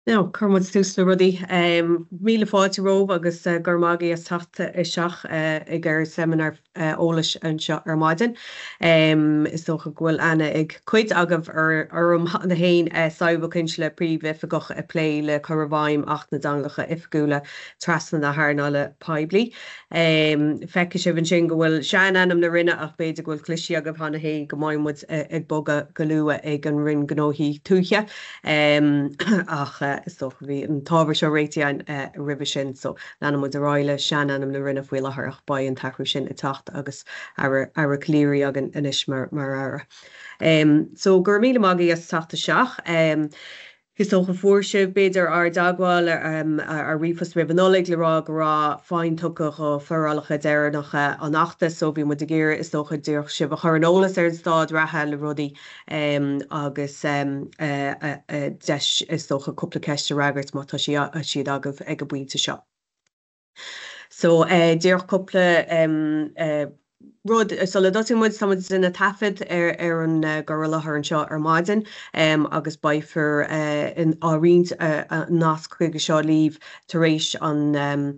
No, Cormud tús na rudí. Míle fáilte róh agus gurmágaí is tata i seach i gur seminar ólas an seo ar maidin. Is dócha ghfuil ana ag cuid agah ar na hain saibh cinse le príomh ifigoch a lé le chorabháim ach na dangacha ifigúla trasna na hána le paibli. Feice sé bhann sin go bhfuil sean anam na rinne ach beidir ghfuil cluisi agah hána hé go maiimmuid ag boga go lua ag an rinn gnóthaí túthe. Ach is toch bhí an tábhar seo réiteáin ribh sin so lena mu ráile sean anam na rinne bhfuil ach ba an taú sin i tacht agus ar clíirí agan inis mar ara. So gur míle magaí as tata seach. Gus ó go fuórse beidir ar dagháil ar rifos ribanolig le rá go rá fáin tucha go forrálacha deir nach an nachta so bhí mu géir is dócha dúch si a chuirolalas ar an stád rathe le rudaí agus deis is dócha cúpla ceiste ragart má tá siad agah ag go buinte seo. So díoch cúpla rud sola dotí mud samad sinna tafid ar an goralathair an seo ar maidin agus baifir in árínt nás chuige seo líomh tar éis an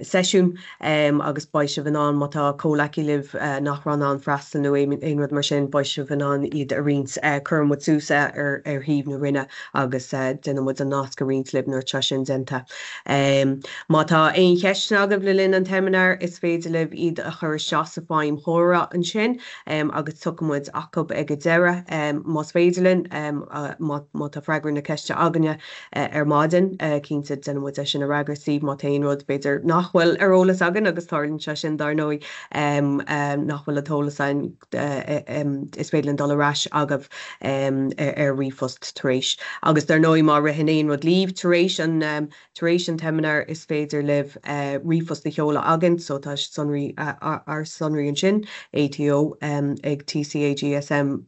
seisiún agus baise bhanán mátá cólaí libh nach ran an freistal nó éon rud mar sin baise bhanán iad a rint chum túsa ar híomh na rinne agus duine mud an nás go rint libh nuair te sin denta. Mátá aon cheiste agah le linn an teminar is féidir libh iad a chur seas a fáim chóra an sin agus tucamid acab ag deire más féidirlinn má tá freigra na ceiste aganne ar maidin cínta duine sin a ragartí má taon rud beidir nachhfuil ar ólas agan agus tálann se sin dar nói nachhfuil atólasáin is féidirlinn dul aráis agah ar rifost taréis. Agus dar nói má rihinnéon rud líomh taréis an teminar is féidir libh rifost na cheola agan so tá sonraí ar sonraí an sin ATO ag tcagsm.gov.caí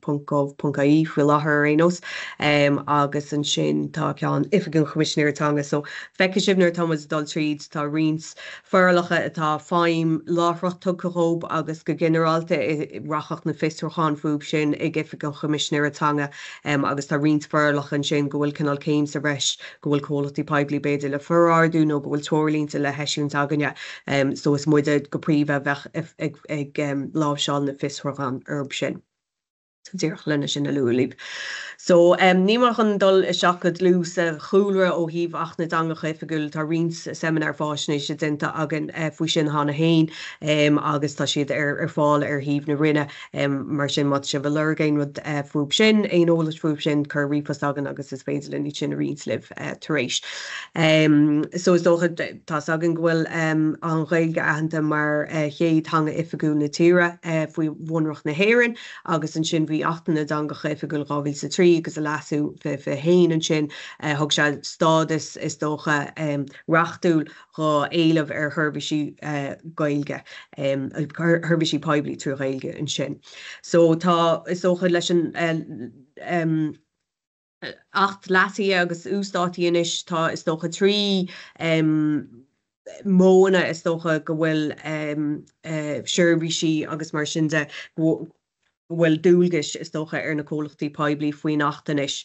bhfuil láthair rénos agus an sin tá ceann ifigiún chomisisinéirtanga so feice sibhnar Thomas dul tríd tá rins forlacha atá fáim láthracht tuchaób agus go generalta rachach na fistrachan fúb sin ag ifigiún chomisisinéirtanga agus tá rins forlacha an sin go bhfuil canal céim sa bhreis go bhfuil cólatí paibli beidir le forardú nó go bhfuil tuirlínta le heisiúnt aganne so is muide go príomh bheith ag láh seán na fisrachan herb sin. Díoch lenne sin na luúlíb. So níach an dul is seachad lús a chúra ó híomh ach na dangacha ifigúil tá rins seminar fáisnééis sé dinta agan faoi sin hána hain agus tá siad ar fáil ar híomh na rinne mar sin mat se bh lurgain rud fúb sin éon ólas fúb sin chur ripas agan agus is féidirlinn í sin a rinslih taréis. So is dócha tá agan ghfuil an réilge ahananta mar chéad hanga ifigúil na tíre faoi bhunrach na héireann agus an sin bhí achtainna dangacha ifigúil rábhíl sa trí agus a lasú fe hain an sin thug se stádas is dócha rachtúil rá éileh ar thurbisí gailge thurbisí paibli trú gailge an sin. So tá is dócha leis an 8 lasí agus ústátí inis tá is dócha trí móna is dócha go bhfuil seirbhísí agus mar sin de bhfuil dúlgas is dócha ar na cólachtaí paibli faoin nachtanis.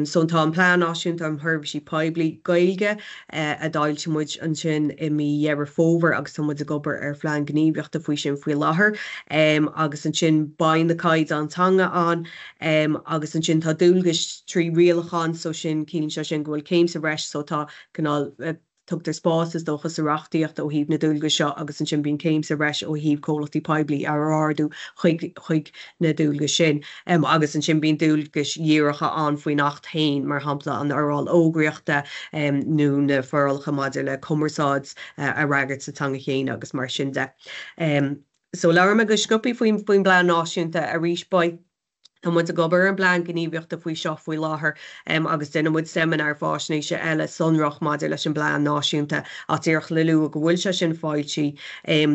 So tá an plán náisiúnta an thurbisí paibli gailge a dáilte muid an sin I mí dhearar fómhar agus tá muid a gobar ar phlean gníomhreachta faoi sin faoi láthair agus an sin bain na caid antanga an agus an sin tá dúlgas trí rialachan so sin cíann se sin gohfuil céim sa bhreis so tá canál tugtar spás is dócha sa reachtaíocht ó híomh na dúlga seo agus an sin bíon céim sa bhreis ó híomh cólachtaí paibli ar ardú chuig na dúlga sin agus an sin bíon dúlgas díoracha an faoi nacht hain mar hampla an aráil ógriachta nó na forrailcha maidir le commerceáds a ragart sa tanga chéin agus mar sin de. So leabhar me go scopi faoin blean náisiúnta a ríis ba Tá muid a gobar an blean gníomhreachta faoi seo faoi láthair agus duine muid seminar fáisnéise eile sonrach maidir leis an blean náisiúnta a tíoch le luú go bhfuil se sin fáiltí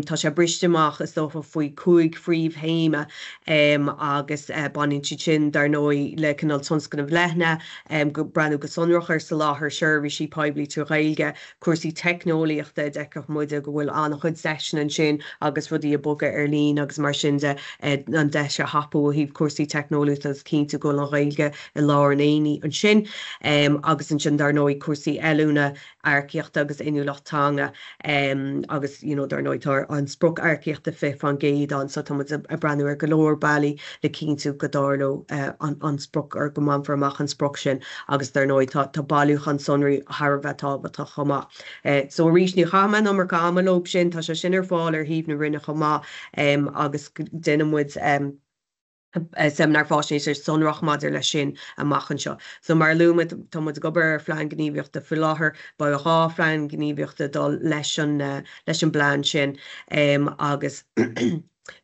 tá sé bristeach is dófa faoi cúig phríomh héime agus banintí sin dar nói le canal tunscan a bhlethne go breanú go sonrach ar sa láthair seirbhísí paibli tú gailge cuasaí technoliaachta deiceh muide go bhfuil annach chud seisin an sin agus rudí a boga ar lín agus mar sin de an deise hapú a híomh cuasaí technoliaachta technolitas cínta go an réilge I lá an éí an sin agus an sin dar nóid cuasaí eúna airceocht agus inúlachtanga agus dar nóidtar an sprog airceochta fih an géad an so tá a breú ar golóir bailí le cínú godáló an sprog ar go man amach an sprog sin agus dar nóid tá bailúch an sonraí Harbheitá tá chomá. So rís ní chaman nó mar gamalób sin tá se sin ar fáil ar híomh na rinne chomá agus denimmuid seminar fáisnééis ar sonrach madidir le sin a machchan seo. So mar luúid tá gobar flein gníomhiochta fi láthair ba a há flein gníomhiochta dul leis an blean sin agus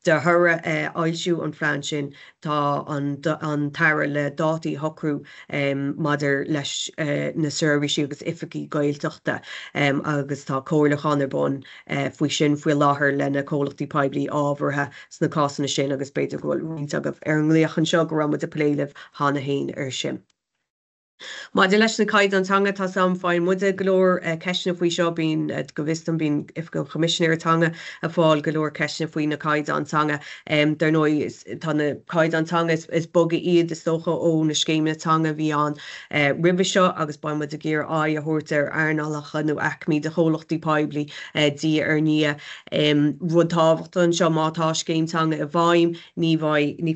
de thura ailsiú an Flein sin tá an tara le dátaí hocrú madidir leis na serviceí agus ificí gailteachta agus tá cóirlachan ar bon faoi sin faoi láthair le na cólachtaí poiblí ábhartha sna cásanna sin agus beidir gohfuil rint agah ar an nglaoch an seo go raibh a pléileh hána hain ar sin. Maidir leis na caiid antanga tá sam fáin muide golóir ceisna faoi seo bín go bhistam bín if go commissionéirtanga a fáil golóir ceisna faoi na caiid antanga dar nó tá na caiid antanga is boga iad is socha ó na scéimnatanga bhí an ribh seo agus ba mu a ggéir a thuirtar airnálacha nó acmí de cholachtaí poiblí dí ar ní rud táhachtta an seo mátá scéimtanga a bhaim ní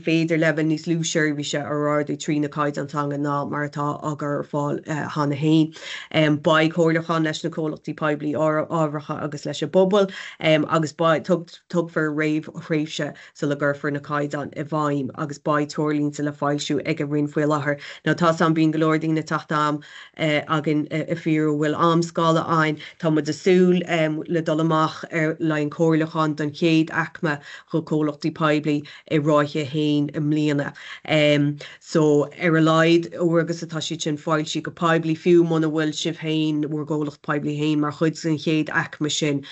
féidir leban níos lúseir bhí se arádú trí na caiid antanga ná martá agur fáil hána hain. Ba cóirlachan leis na cólachtaí poiblí ábhartha agus leis a bobbal agus ba tug for réimhse sa le gurfar na caidan I bhaim agus ba tuirlín sa le fáilisiú ag a rinn foiil láthair. Ná tá sam bíon golóirdín na tachtám agin i fíor bhfuil amscála ein tá mu asúl le dul amach ar lein cóirlachan don chéad acma go cólachtaí poiblí I ráithe hain I mbliana. So ar a leid ó agus atá si sin fáil si go poiblí fiú mna bhfuil sibh hain bhfuair golacht poiblí hain mar chud san chéad acma sin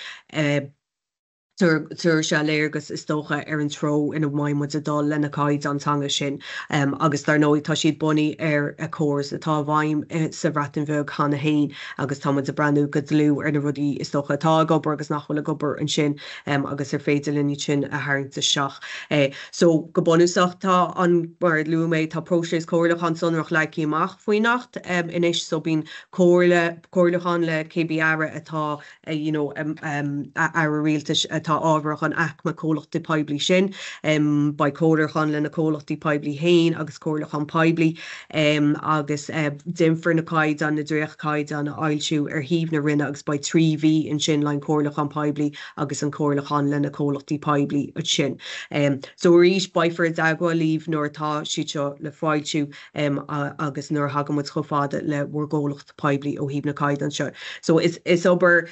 Tuair se léirgus is tócha ar an tro ina bhhaimmuid a dul lena caiid antanga sin agus dar nóid tá siad bunaí ar a córas atá bhaim sa bhreatain bheag chana hain agus tá a breanú go dlú ar na rudí is tócha tá gobar agus nachhfuil a gobar an sin agus ar féidir linní sin a haingta seach. So go bonúsach tá an mar luúméid tá próséis cóirlachan sonrach le cíach faoi nacht inis so bín cóirlachan le KBR atá ar rialtas tá ábharach an acma cólachtaí poiblí sin ba cóirlachan le na cólachtaí poiblí hain agus cóirlachan poiblí agus dimfar na caiid an na dréoch caiid an ailsiú ar híomh na rinne agus ba 3V in sin lein cóirlachan poiblí agus an cóirlachan le na cólachtaí poiblí a sin. So rís baifar dagá líomh nuair tá si seo le fáilsiú agus nuair hagamid chofáda le bhór gólachta poiblí ó híomh na caiid an seo. So is obair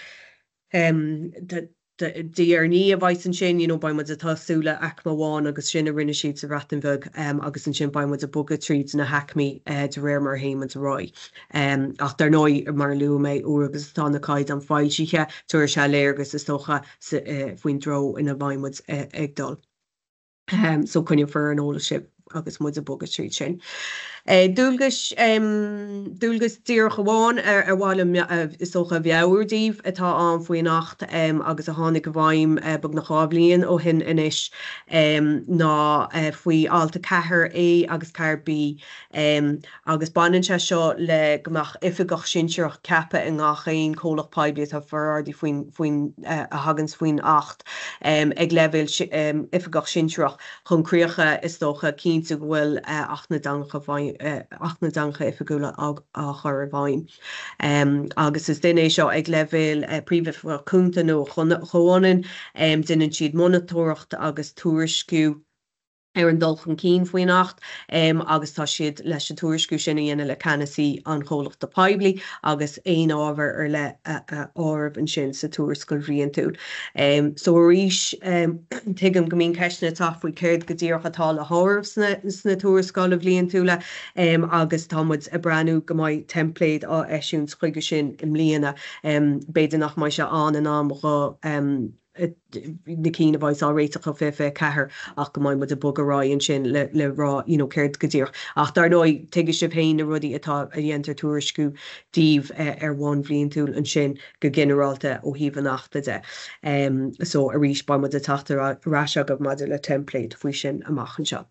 Díar ní a bhaith an sin, ba mu a tásúla acmaháin agus sin a rinne siad sa bhreatain agus an sin ba mu a bugad tríd na haicmí de réir mar héim a roi. Ach dar nói mar luú méid ó agus tá na caiid an fáilsíthe tuair se léirgus is tócha faoin dro ina bhaimmuid ag dul. So cunne fear an ólaisib agus mu a bugad tríd sin. Dúlgus tíor goháin ar bháil is socha bheabhardíh atá an faoin nacht agus a tháinig go bhaim bag na cháblíonn ó hin inis ná faoi alta cethir A agus ceir B agus banan se seo le gomach ifigach sinseach cepa in ngachéon cólach poiblí a fearardí faoin a hagans faoin 8 ag lefuil ifigach sinseach chunríocha is tócha cínta bhfuil ach na dancha ifigúla a chur bhaim. Agus is duine seo ag lefuil príomh cúnta nó choáin duine siad monitóracht agus tuairisciú ar an dulchan cín faoin nacht agus tá siad leis an tuairisciú sinna dhéana le canasaí an chólachta poiblí agus éon ábhar ar le ábhar an sin sa tuairisciúil rion túil. So arís tuigim go mín ceisna tá faoi céird go dtíorcha atá le háirbh sna tuairiscáil a bhblionn túla agus támuid a breanú go mbeidh template á eisiún chuige sin im líana beidir nach mai se an go na cína bhaid á réiteach a fife cethir ach go mbeidh mu a bugarrá an sin le rá céird go dtíor. Ach dar nói tuige sibh féin na rudí atá a dhéantar tuairisciú díomh ar bhain bhliaon túil an sin go generalta ó híomh an achta de. So a rís ba mu a tatar ráise go maidir le template faoi sin amachchan seo.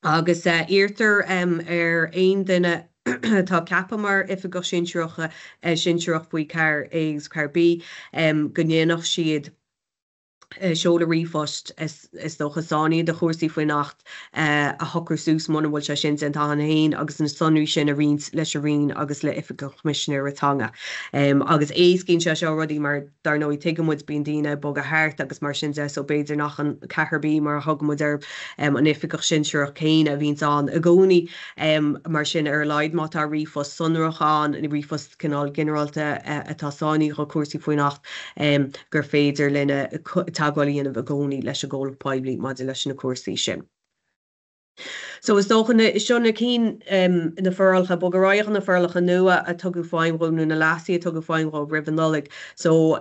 agus irtar ein duine tá ceapa mar if go sinseocha sinseoch faoi ceir éags carbí gnéanach siad seola rifost is dócha sáí de chósaí faoi nacht a hocar sús mna bhfuil se sin an tána hain agus an sonú sin a rins leis a rion agus le ifa go misisiir atanga. Agus ééis cinn se seo rudí mar dar nó tuigemuid bíon daine bog a háart agus mar sin so béidir nach an cetharbí mar thugmuid an ificoch sin seach céine a bhín an a gcónaí mar sin ar leid má tá rifost sunrachán i rifost cinál generalta atá sáí go cuasaí faoi nacht gur féidir lenne tágáilíon a bhgóí leis a ggóla poiblí má leis na cuasaí sin. So is dóchanna seonna cín na furlcha bogaráoch na furlacha nua a tugu fáinhil nó na lasí a tugu fáinhil ribannolig. So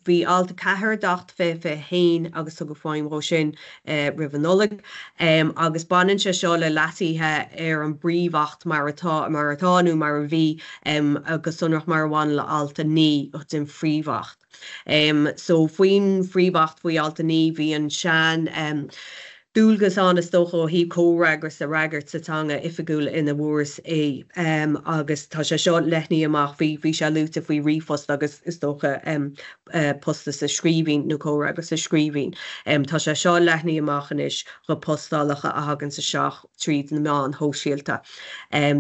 bhí alta cethir dacht fé hain agus tugu fáinhil sin ribannolig. Agus banan se seo le lasíthe ar an bríomhacht mar atánú mar a bhí agus sunrach mar bháin le alta ní den phríomhacht. So faoin phríomhacht faoi alta ní bhí an sean dúlgus an is dócha hí córagur sa ragart satanga ifigúil ina bhras é agus tá se seo lethní amach bhí se luúta faoi rifost agus is dócha posta sa scríbhín nó córagur sa scríbhín. Tá se seo lethní amachchan is go postálacha a hagan sa seach tríd na meán hóisialta.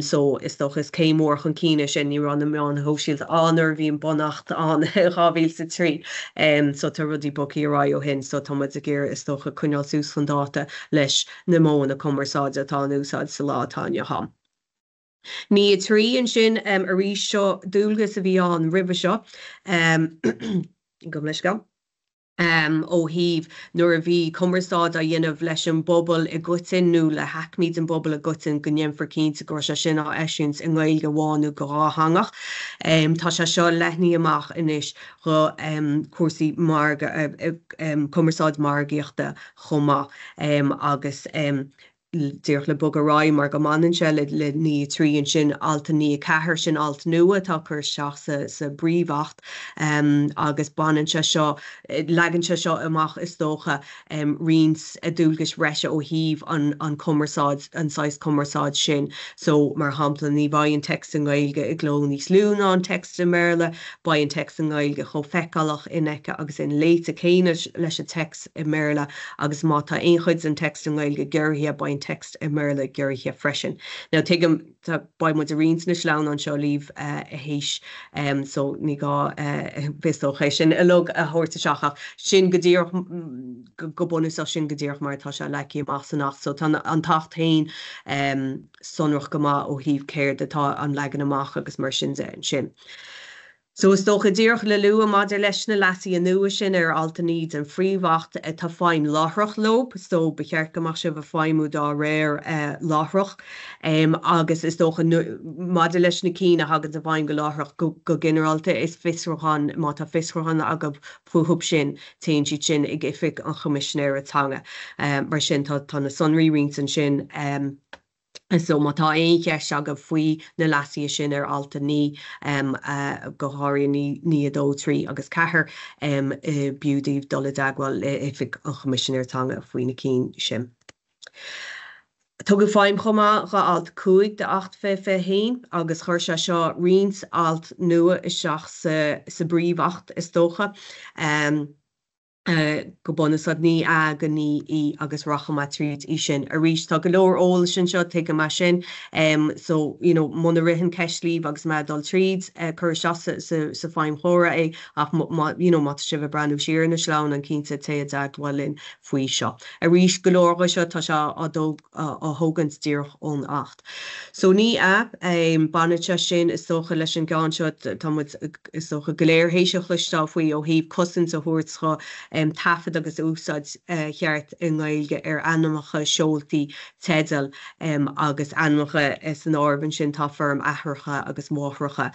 So is dócha is céimór chun cíine sin ní ran na meán hóisialta anar bhíon bonacht an ráhíl sa trí. So tá rudí bocí ará ó hin, so táid a ggéir is dócha cuineál sús chun dáta leis na móna commerceáide atá úsáid sa látáine ha. Ní trí an sin a rí seo dúlgus a bhí an ribh seo go leis go. Ó híh nuair a bhí commerceáid a dhéanamh leis an bobbal i gutain nó le haicmíd an bobbal a gutain go nnéanfar cínta gur se sin á eisiúns in ghail go bháinú go ráthangach. Tá se seo lethní amach inis go cuasaí commerceáid margaíochta chumá agus dúirt le bogarráid mar go manan se le ní trí an sin alta ní cethir sin alta nua tá chur seach sa bríomhacht agus banan se seo legan se seo amach is dócha rins a dúlgus reise ó híh an commerceáid an 6 commerceáid sin. So mar hampla ní ba an text an gailge i gló níos lúna an text a merle, ba an text an gailge cho fecalach in eice agus in léite céine leis a text i merle agus má tá aonchuid an text an gailge geirthe ba text i merle geirthe freisin. Now tuigem tá baimid a rins na slán an seo líh a héis so ní gá bistóché sin a lug a thuirta seachach sin go dtíoch go bunús sin go dtíoch mar tá se leici amach san nach, so tá an tacht hain sonrach go má ó híh céir atá an legan amach agus mar sin sin. So is dócha díoch le lua maidir leis na lasí a nua sin ar alta níd an phríomhacht tá fáin láthrach lob, so becheart goach se bh fáimú dá réir láthrach agus is dócha maidir leis na cíine hagan a bhain go láthrach go generalta is fisrachan má tá fisrachan agad futhub sin taon siad sin ag ific an chomisisinéir atanga mar sin tá na sonraí rinsan sin so má tá aoncheist agad faoi na lasí sin ar alta ní go háirí ní a dó trí agus cethir buúdaíh dola dagháil ific an chomisisinéir atanga faoi na cín sin. Tugu fáim chumá ga alt 5 de 8 fé hain agus chuir se seo rins alt nua is seach sa bríomhacht is dócha. Go bonusad ní aga ní í agus rachama tríd í sin a rís tá go leor óla sin seo te mar sin so muna rihan ceislíh agus me dul tríd chur sa fáim chóra é ach mat si bh brandú siar na slán an cínta té dagháilinn faoi seo. A rís go leorga seo tá se á thugans díoch ón 8. So ní banite sin is socha leis an gáin seo is socha goléirhééisio chluistá faoi ó híh cosan a thuirtscha tafad agus úsáid cheart in gailge ar anamacha seoltaí tedal agus anamacha is an ábhann sin tá ferm athracha agus máthracha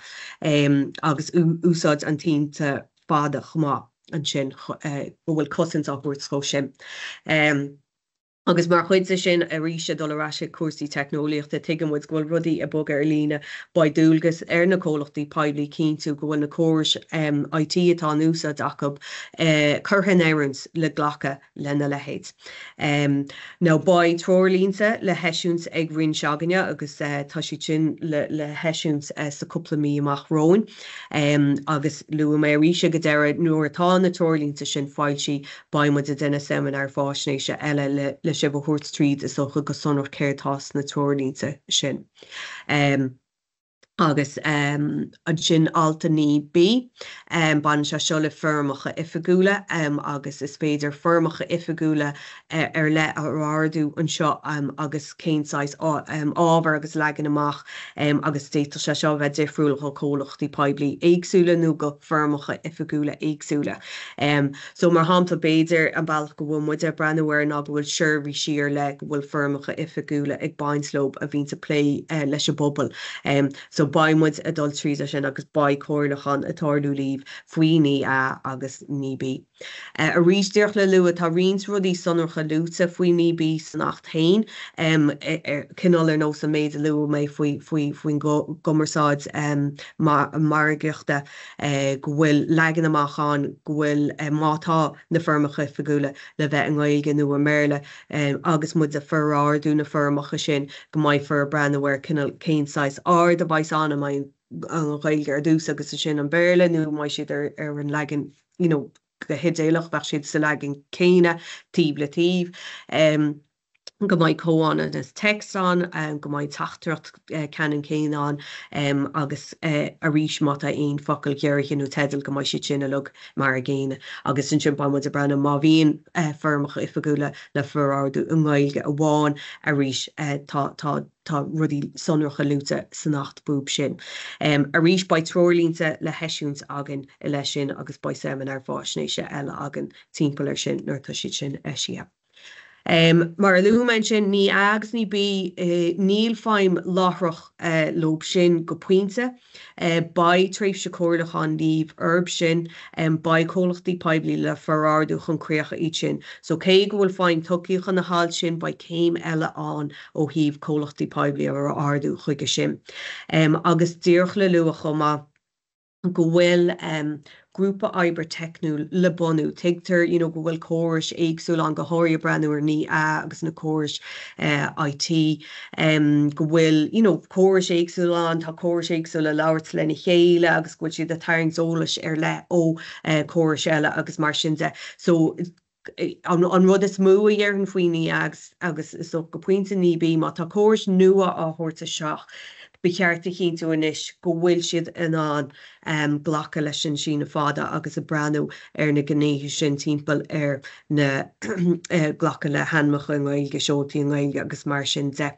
agus úsáid an tínta fada chumá an sin bhfuil cosint áhuiirtó sin. Agus mar chuid sin a ríise dorá cuasí technoliaachta tuigemuid ghfuil rudí a bog ar lína ba dúlgus ar na cólachtaí peblií cínú go bhfuil na córis IT atá núsa dacab churthan éirins le ghlacha lena lehéid. Ná ba trolínta le heisiúns ag rinn seaganne agus tá si sin le heisiúns sa cúpla mí amach róin agus lu mé ríise go deire nuair atá na trolínta sin fáilsí baimmu a denna seminar fásnéise eile le sibh Hort Street is socha go sonir céirtás na trolínta sin. Agus an sin alta ní bí ban se seo le firmacha ifigúla agus is féidir firmacha ifigúla ar le ardú an seo agus céimáis ábhar agus legan amach agus téta se seo bheith difriúlacha cólachtaí peblií éagsúla nó go firmacha ifigúla éagsúla. So mar hámta béidir an bailach go bhfuil muide brennhar ná bhfuil seirbhí siar le bhfuil firmacha ifigúla ag bainslób a bhín lé leis a bobbal. So baimmuid adultríide sin agus ba cóirlachan atálú líh faoine agus níbí. A rísdeoch le lua tá rins rudí sonarcha lúta faoine bí san 8 cinál ar nó sa méid lu mé faoin gomarsáid margeachta go bhfuil legan amachán go bhfuil mátá na firmacha figúla le bheith an gáilge nó a méle agus mud a ferráú na firmacha sin go maiid fir brennhar céimáis ard a bhaid anna mai an ghailge ar dús agus sin an béle nó mai siad ar an legan go hidéalach bheith siad sa legan céine tíb le tíb. Go maiid cóána is textán go maiid tachtreacht cean céán agus a ríis mata aon focail geirchinú tedal go maiid si sinna lug mar a ggéine. Agus sin sin baimid a brenn má bhíon firmacha ifigúla le ferráú an gáilge a bháin a ríis tá rudí sonracha lúta san 8 búb sin. A ríis ba trolínta le heisiúns agan i lei sin agus ba seminar fásnéise eile agan timppla sin nuair tá siad sin eisiam. Mar a luúmain sin ní agus ní bí níl feim láthrach lob sin go puinte ba tréimh se cóirlachan líh herb sin ba cólachtaí peblií le ferráú chun créocha iad sin. So cé go bhfuil fáin tuciíchan na háil sin ba céim eile an ó híomh cólachtaí peblií ar ardú chuige sin. Agus díoch le lua chumá go bhfuil grúpa oibre technú le bonú teigtar go bhfuil córis éagsúil an go háirí brennúir ní agus na córis IT go bhfuil córis éagsúil an tá córis éagsúil le labhairt lena chéile agus bhfuil siad a tarraingsolais ar le ó córis eile agus mar sin de. So an rud is mú a dhearann faoine agus is go puinte níbí má tá córis nua á thuirta seach. Becheartta cínú inis go bhfuil siad in an ghlacha leis sin fada agus a breanú ar na gnéithú sin timppel ar na ghlacha le hanmacha an gáilge seotaí an gáilge agus mar sin de.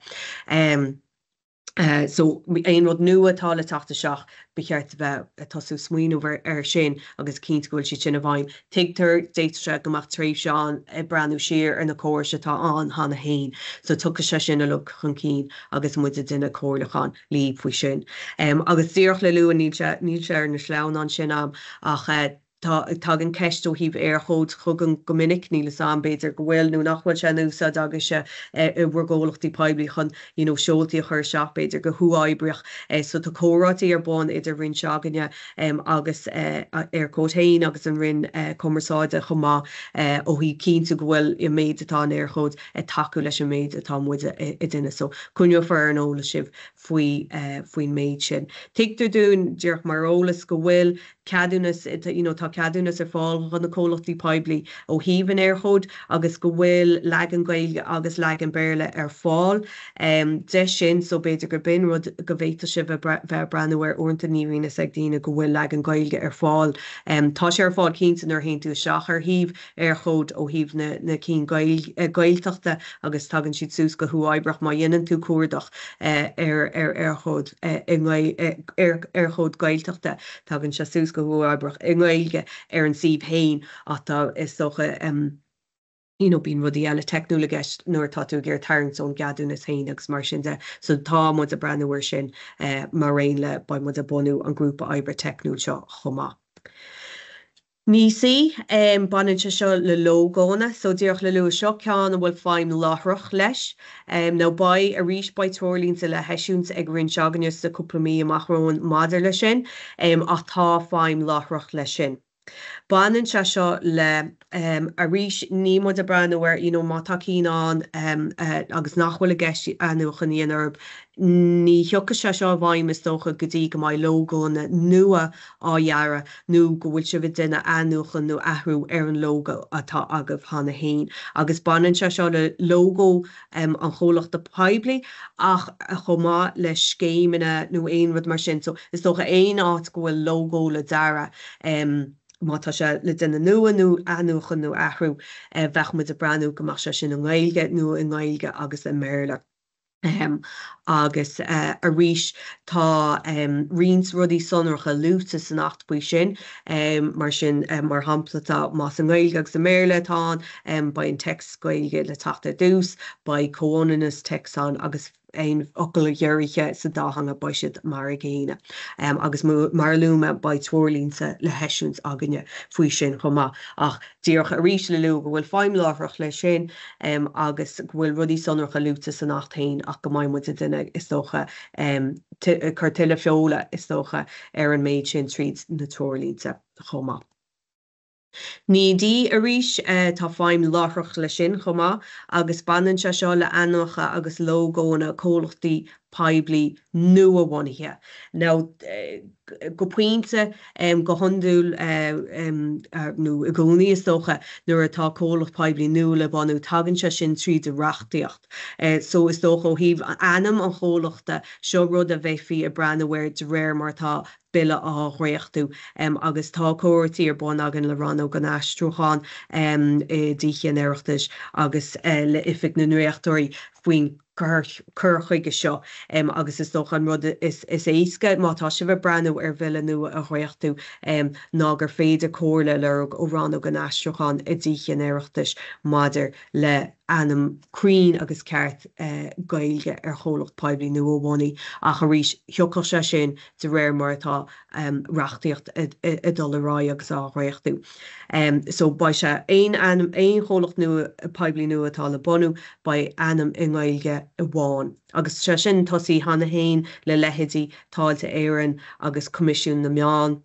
So aon rud nua atá le tata seach becheart bheith tasú smuoinmhar ar sin agus cinint gohfuil si sin a bhaim. Teigtar déitse gomach tréimh seán breanú siar ar na cóir atá an hána hain. So tucha se sin a lu chun cín agus muid a duine cóirlachan líb faoi sin. Agus díoch le luúa níl se ar na sleán an sin ach tá an ceistú híh airchód chugan gomininic níle sam béidir go bhfuil nó nachfuil se núsa agus se bhgólachtaí peblií chun seoltaí a chur seach béidir go thuáibrich so tá córátaí ar bon idir rinn seaganne agus ar cótaín agus an rinn commerceáide chumá ó hí cínta go bhfuil i méid atá airchód taú leis an méid atá muide i duine so cunneo fear an óla sibh faoin méid sin. Teigtar dún dearch mar ólas go bhfuil cadúnas tá cadúnas ar fáil chun na cólachtaí peblií ó híomhann airchód agus go bhfuil legan gailge agus legan béle ar fáil de sin so béidir gur bin rud go bhhéta si bheith brennhar orintanta níhína ag daine go bhfuil legan gailge ar fáil. Tá sé ar fáil cinnta ar haon tú seach ar híomh airchód ó híomh na cí gailteachta agus tagann siad sús go thuáibrach má dhéanaan tú cuardach ar airchód airchód gailteachta tagann se sús go thuáibrach i gailge ar an sibh hain atá is socha bín rudí eile technúla gceist nuair tá tú gur tarrant ón gadúnas hain agus mar sin de so tá mud a brennhar sin mar réon le ba mud a bonú an grúpa oibre technúil seo chumá. Níosí banan se seo le lógóna, so díoch le lu seo ceán bhfuil fáim láthroch leis. nó ba a ríis ba tuairlínta le heisiúnta ag rinn seaganne sa cúplamí amachrón madidir le sin, ach tá fáim láthroch le sin. Banan se seo le a ríis ní mod a breanúir má takeíán agus nachhfuil a gceist anúchan íonarb ní thioccha se seo bhaim is tócha go dtí go mbeidh lógóna nua áhearra nó go bhfuil si bh duine anúchan nó ahrú ar an lógo atá agah hána hain. Agus banan se seo le lógó an cholacht de peibli ach a chomá le scéimine nó aon rud mar sin. So is tócha aon áit go bhfuil lógó le dara má tá se le duine nua nó anúchan nó ahrú bheith mu a breanú go mar se sin an Gaeilge nó in Gaeilge agus in Méile. Agus a ríis tá rins rudí sonracha lúta san nacht buí sin mar sin mar hamplatá más an Gaeilge agus an Méile tá ba an text Gaeilge le tata dús ba cónanas texán agus ein okkul dheiriche sa dáhanga ba siad mar a géine. Agus mar lúma ba tuairlínta le heisiúns aganne faoi sin chomá ach díoch a rís le lu go bhfuil fáim láthroch le sin agus bhfuil rudí sonracha lúta san nachthain ach go maiid mu a duine is tócha chuir tuile feola is tócha ar an méid sin tríd na tuairlínta chomá. Ní dí a ríis tá fáim láthroch le sin chomá agus banan se seo le anocha agus lógóna cólachtaí peibli nua bhainithe. Now go puinte go handúil nó a gcónaí is tócha nuair atá cólacht peibli nua le banú tagann se sin tríd a reachtaíocht. So is tócha ó híomh anam an chólachta seo rud a bheitfí a breanahhair de réir mar tá bille á réochtú agus tá cóirtaí ar bon agan le ran ó gan astruúcháin díchan éireachtais agus le ifig na nuachtarí faoin chuige seo agus is doch an rud is éisce mátá si bh breanú ar bhile nua a réochtú ná gur féidir cóirle le ó ran ó gan astruúcháin i díchan éireachtais madidir le anam crín agus ceart Gaeilge ar cholacht peibli nua bhainní ach a rís thiocfaidh se sin de réir mar atá reachtaíocht i dul rá agus á réochtú. So ba se aon cholacht nua peibli nua atá le bonú ba anam in Gaeilge i bháin. Agus se sin tosaí hana hain le leithidí táilte éireann agus comisiún na meán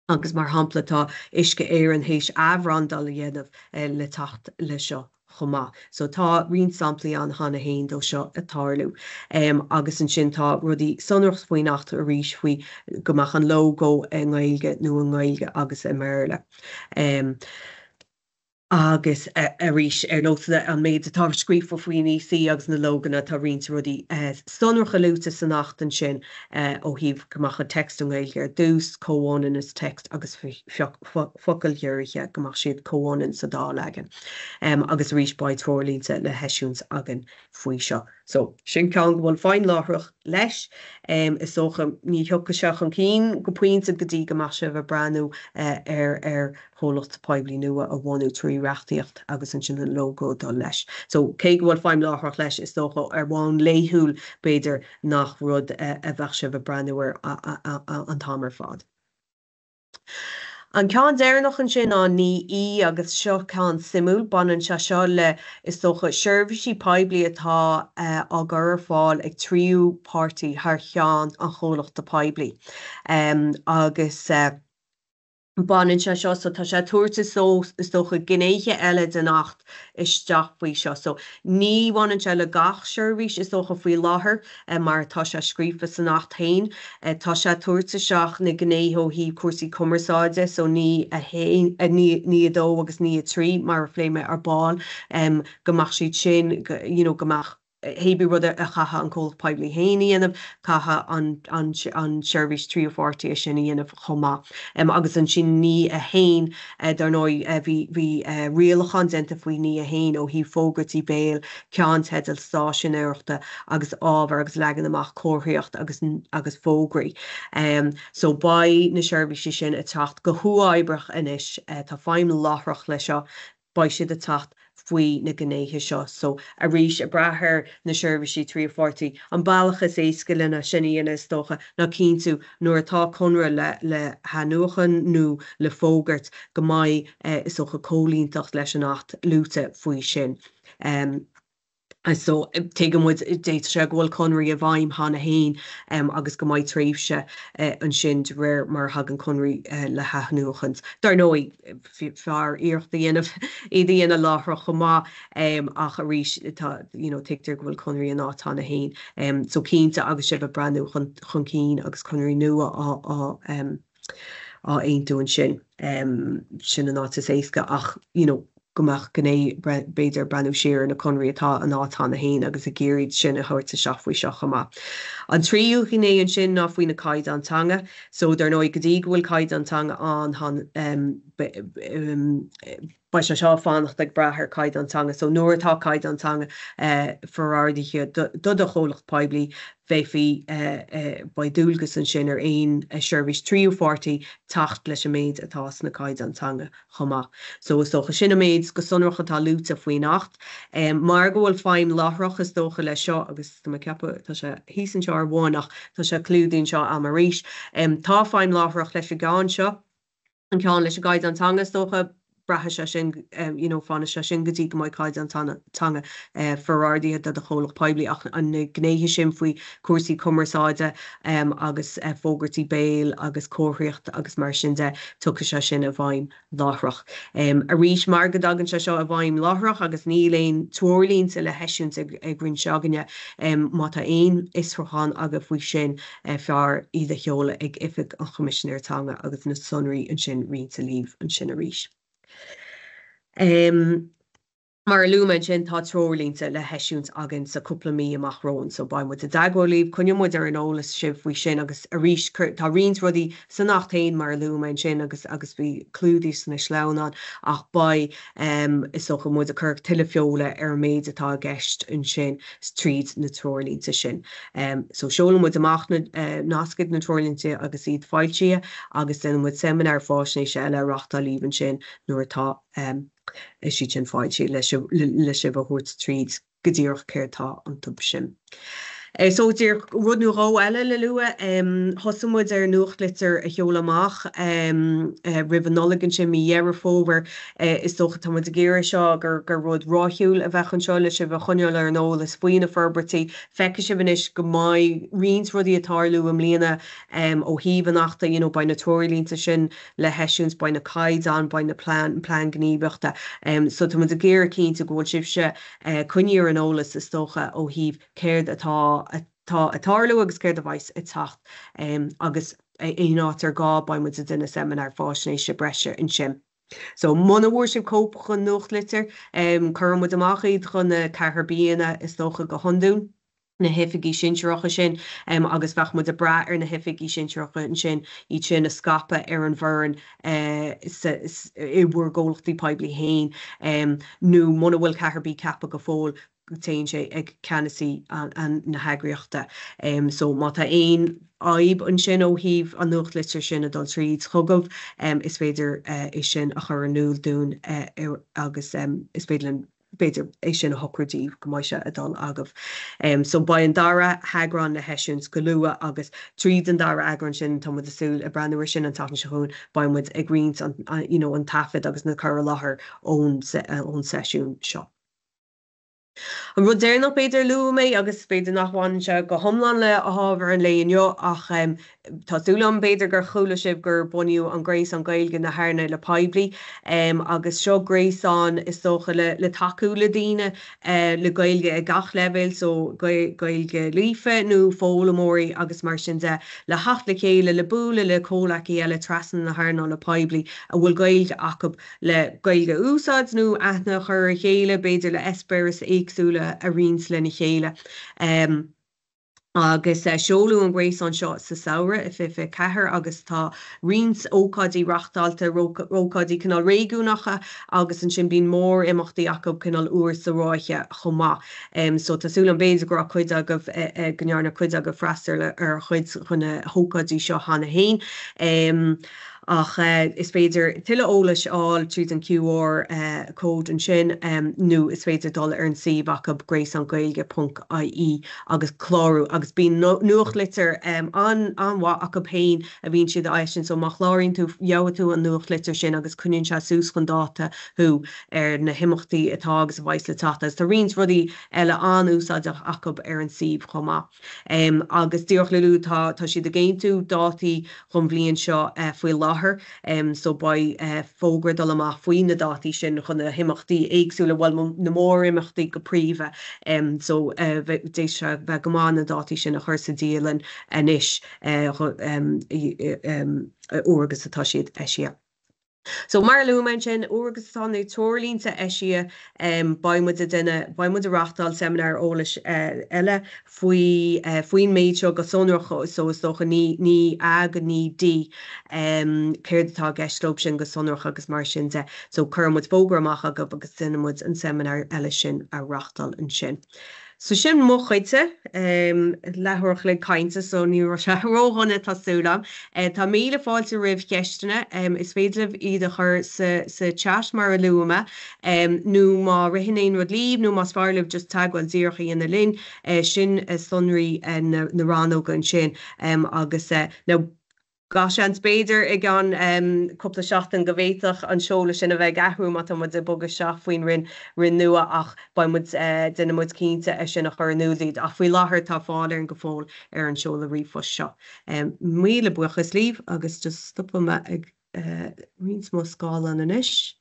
agus mar hamplatá isce éireann hééis abhrán dal a dhéanamh le tacht le seo chomá. So tá rion samplaí an hana hain dó seo a tarlú. Agus an sin tá rudí sonracht faoin nacht a ríis faoi gomach an lógó in Gaeilge nó an Gaeilge agus i Méile. Agus a ríis ar nóta an méid atá scrífa faoin níosí agus na lóganna tá rionta rudí sonracha lúta san nacht an sin ó híomh gomach an text an Gaeilge ar dús cóháin is text agus focail dheiriche gomach siad cóháin sa dá legan. Agus ríis ba tuairlínta le heisiúns agan faoi seo. So sin ceann bhfuil fáin láthroch leis is socha ní thioccha seach an cín go puinte go dtí gomach se bh breanú ar cholacht peibli nua a bhhainú trí reachtaíocht agus an sin an lógó dul leis. So cé go bhfuil fáim láthroch leis is tócha ar bháin léithúil beidir nach rud a bheith se bh breanúir an tamar fád. An ceann déirnach an sin an ní í agus seo ceann simú banan se seo le is tócha seirbhísí peibli atá á ggur fáil ag tríú pártaí thar cheann an cholacht de peibli. Agus banan se seo so tá sé tuairte sós is tócha gnéithe eile den nacht isteach faoi seo. So ní bhanan se le gach seirbhís is tócha faoi láthair mar tá sé scrífa san nacht hain. Tá sé tuairte seach na gnéithó híomh cuasaí cumarsáide so ní a dó agus ní a trí mar phléime ar báil gomach siad sin gomach Hebí rud a chacha an cólacht peibli haine dhéanamh chacha an seirbhís trí ó pháirtí sin dhéanamh chomá. Agus an sin ní a hain dar nó bhí rialachan denta faoi ní a hain ó hí fógartí béal ceann tedal stáisiún éireachta agus ábhar agus legan amach cóthíocht agus fógraí. So ba na seirbhísí sin a tacht go thuáibrach inis tá fáim láthroch lei seo ba siad a tacht faoi na gnéithe seo. So a rís a brathair na seirbhísí 340 an bailachas éascaile na sinna is dócha na cínú nuair atá conra le hanúchan nó le fógart go mbeidh is socha cólíntacht leis an nacht lúta faoi sin. And so tegan would date se gohfuil conraí a bhaim hána hain agus go mbeidh tréimhse an sin de réir mar hagan conraí le hathnúchans. Dar nói fear íocht dhéanamh i dhéana láthrach chomá ach a rís teictear gohfuil conraí an áit hána hain. So cínta agus sibh brandú chun cín agus conraí nua á aonú an sin sin an áit is éasca ach gomach gné beidir brenn sér na conraí atá an áit hána hain agus a géirid sin a thuirta seafuoi seo chumá. An tríú gné an sin ná faoin na caiid antanga, so dar nó go dtí bhfuil caiid antanga an ba se seo fannacht ag brathair caiid antanga, so nuair atá caiid antanga forrádaithe dod a cholacht poiblí bheithhí ba dúlgus an sin ar aon seirbhís 340 tacht leis a méid atá na caiid antanga chumá. So is dócha sin a méid go sonracha tá lúta faoi nacht. Mar go bhfuil fáim láthrach is dócha le seo agus tá ceappa tá sé hísan seo ar bháinach tá sé clúdaín seo am a rís. Tá fáim láthrach leis a gáin seo an ceann leis a gaiid antanga is dócha bratha se sin fána se sin gotí go mbeidh caiid antanga forrádaithe de cholacht poiblí ach an gnéithe sin faoi cuasaí cumarsáide agus fógartí béal agus cóthraíocht agus mar sin de tucha se sin a bhaim láthrach. A rís mar go dagan se seo a bhaim láthrach agus níléon tuairlínta le heisiúnt ag grinn seaganne má tá aon isfrachán agus faoi sin fear iad a cheola ag ifig an chomisisinéirtanga agus na sonraí an sin rianta líomh an sin a rís. Mar luúmaid sin tá trólínta le heisiúnt agan sa cúpla mí amachrón, so baim muid a dagóíh chunemuid ar an ólas sibh faoi sin agus a rís tá rins rudí san nachtaon mar luúmaid sin agus bhí clúdaí sanna sleánán ach ba is socha muid a chur tuile feola ar méid atá gceist an sin tríd na trólínta sin. So seola muid amach nascaid na trólínta agus iad fáilte agus den muid seminar fáisnééis se eile rachtalíomh an sin nuair atá is si sin fáid le sibh a thuirt tríd go dtíoch céirtá an tub sin. So dtír rudnú rá eile le lua thosamid ar nuachlitar a cheolamach rih nolagan sin dhéar fóver is dócha tá a géire seo gur rud ráthúil a bheitchan seo le sibh chuneil ar an ólas faoine forbertí feice si bhanis go mbeidh rins rudí atálú am líana ó híomh nachta ba na tuairlínta sin le heisiúns ba na caiid an ba na plán gníomhachta. So tá a géire cínta go bhfuil sibse chuníar an ólas is dócha ó híomh céird atá atálú agus céir a bhaith i tacht agus éátar gá ba mu a duine seminar fáisnééis se breise in sin. So mna bhór sib cópa chun nuachlitar chumid amach iad chun na cethbíana is dócha go honún na hifiigi sinseocha sin agus bheith mu a bra ar na hifiigi sinseocha an sin í sin a scapa ar an bhhain i bhfuair ggólachtaí poiblí hain nó mna bhfuil cethbí cappa go fóil tein sé ag ceannasaí an na heagraíochta. So má tá aon aib an sin ó híomh an nuachlitir sin a dul tríd chugah is féidir é sin a chur an núil dún agus is féidir beidir é sin a hocradíh go maiise a dul agah. So ba an dara heagran na heisiúns go lua agus tríd an dara agran sin tá asúil a breúir sin an tatan seún baimmuid ag grins an tafid agus na chur láthair ón seisiún seo. An rud déirnach beidir luú mé agus beidir nachháin se go thomlan le a hábhar an léonjo ach tásúlam beidir gur chola sibh gur buniu an grééis an gailge na hairna le poiblí agus seo gréasán is socha le taú le díine le gailge a gach level so gailge lífe nó fólamóí agus mar sin de le hafla chéile le búla le cólaí eile trasan na hairna le poiblí a bhfuil gailge acab le gailge úsáid nó aithna chur chéile beidir le espéras éagsúla a rins lena chéile. Agus seolú an grééis an seo sa saoire i fife cethir agus tá rins ócádaí rachtalta rócádaí cinál réúnacha agus an sin bíon mór imachtaí acu cinál uair sa ráithe chomá. So tásúla an béidir gur chuid agah gnearna chuid agah freistar ar chuid chuna hócádaí seo hána hain. ach is féidir tuile ólas áil tríd an QR cód an sin nó is féidir dul ar an sih acu Grace an Gaeilge.ie agus chlárú agus bí nuach litir anhá acu féin a bhíonn siad a sin so má chláiríonn tú jaabha tú an nuach litir sin agus cuinnn se sús chun dáta thu ar na himachtaí atá agus bhais le tatas. Tá rins rudí eile anúsáideach acu ar an sih chomá. Agus dúoch le lútá tá siad a géint tú dátaí chun bblion seo foioi láthair so ba fógra dul amach faoin na dátaí sin chun na himachtaí éagsúla bhfuil na mór imachtaí go príomha so dé se bheith gomáin na dátaí sin a chur sa díalann inis uagas atá siad eisiau. So mar luúmen sin uagas táú tuairlínta eisiau baimmuid a rachtáil seminar ólas eile faoin méid seo go sonracha so is dócha ní ag ní dí céirtá geislób sin go sonracha agus mar sin de so chumid fógramach a go agus sinmuid an seminar eile sin a rachtáil an sin. So sin mochaite lethúach le cainte so ní se róhanna tásúlam. Tá míle fáilte rih ceistena is féidir iad a chur sa chat mar a luama nó má rihinnéon rud líb nó má sparlih just tagháil díocha ina linn sin sunraí na ránóga an sin agus nó Gas an spéidir ag an cúpla seachtain go bhhéiteach an seola sin a bheith gathú mat mud a bogus seach faoin rin nua ach baimmuid duine mud cínta sin a chur nuúdaid ach faoi láthair tá fáil ar an go fóil ar an seola riomhos seo. Míle buchas líomh agus just stoppa me ag rins mó scáil an inis.